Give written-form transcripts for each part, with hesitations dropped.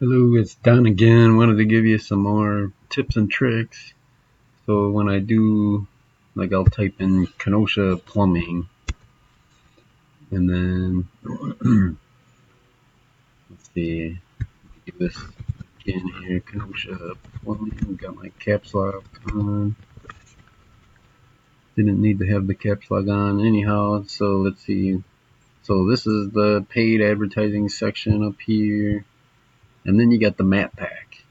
Hello, it's Don again. Wanted to give you some more tips and tricks. So when I do, like, I'll type in Kenosha plumbing, and then let's see, do this again here. Kenosha plumbing. Got my caps lock on. Didn't need to have the caps lock on anyhow. So let's see. So this is the paid advertising section up here, and then you got the map pack,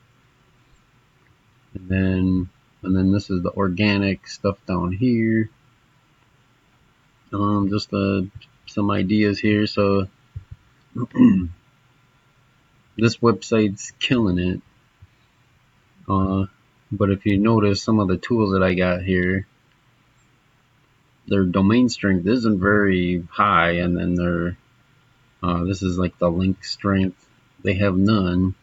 and then this is the organic stuff down here. Just some ideas here. So this website's killing it. But if you notice some of the tools that I got here, their domain strength isn't very high, and then this is like the link strength. They have none.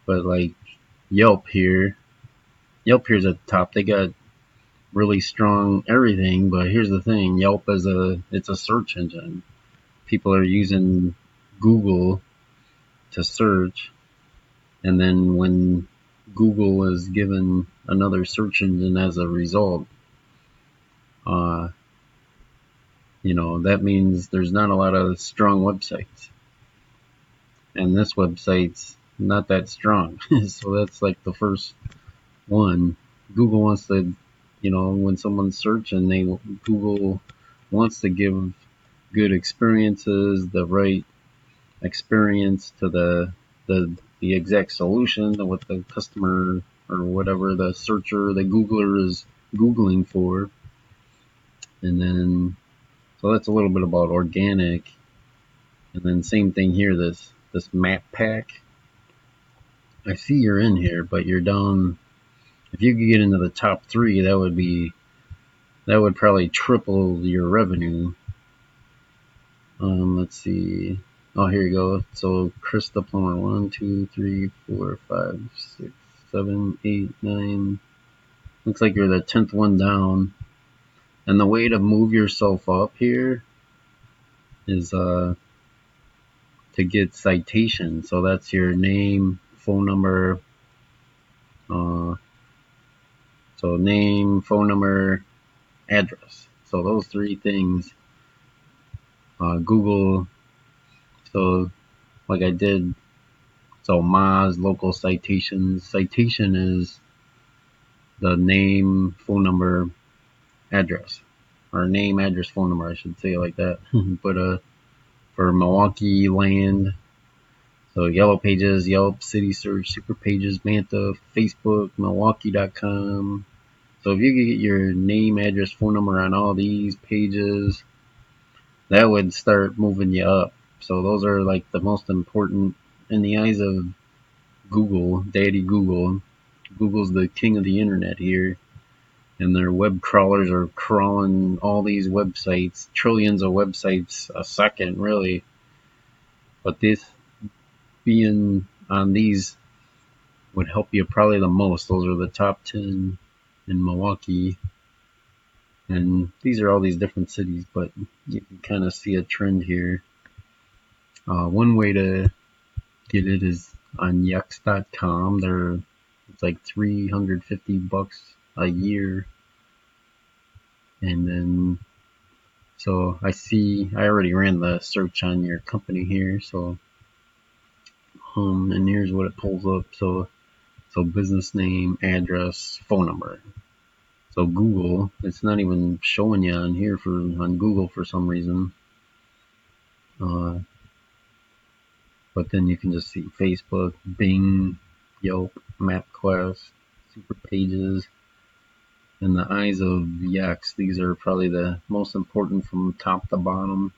But like Yelp here's at the top. They got really strong everything, but here's the thing: Yelp it's a search engine. People are using Google to search, and then when Google is given another search engine as a result, uh, that means there's not a lot of strong websites, and this website's not that strong. So that's like the first one. Google wants to, when someone's searching, Google wants to give good experiences, the right experience to the exact solution to what the customer or whatever the searcher, the Googler is Googling for. And then, so that's a little bit about organic. And then same thing here, this map pack. I see you're in here, but you're down. If you could get into the top 3, that would probably triple your revenue. Let's see. Oh, here you go. So Chris the Plumber, 1, 2, 3, 4, 5, 6, 7, 8, 9. Looks like you're the 10th one down. And the way to move yourself up here is to get citations. So that's your name, phone number. So name, phone number, address. So those 3 things. Google. So like I did. So Moz, local citations. Citation is the name, phone number, address. Or name, address, phone number, I should say it like that. But for Milwaukee land, so Yellow Pages, Yelp, City Search, Super Pages, Manta, Facebook, Milwaukee.com. So if you could get your name, address, phone number on all these pages, that would start moving you up. So those are like the most important in the eyes of Google, Daddy Google. Google's the king of the internet here. And their web crawlers are crawling all these websites, trillions of websites a second, really. But this being on these would help you probably the most. Those are the top 10 in Milwaukee. And these are all these different cities, but you can kind of see a trend here. One way to get it is on Yext.com. It's like $350 a year. And then, so I already ran the search on your company here. So, and here's what it pulls up. So business name, address, phone number. So Google, it's not even showing you on here on Google for some reason. But then you can just see Facebook, Bing, Yelp, MapQuest, Super Pages. In the eyes of Yext, these are probably the most important from top to bottom.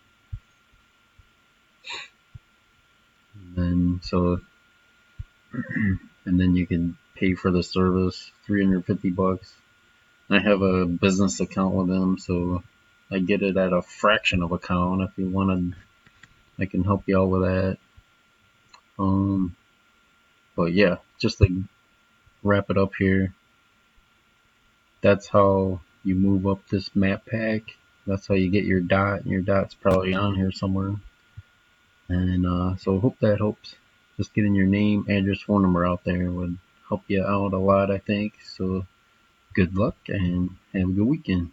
And then you can pay for the service, $350. I have a business account with them, so I get it at a fraction of a count. If you wanted, I can help you out with that. But yeah, just to wrap it up here, that's how you move up this map pack. That's how you get your dot, and your dot's probably on here somewhere. And so hope that helps. just getting your name, address, phone number out there would help you out a lot, I think. So good luck and have a good weekend.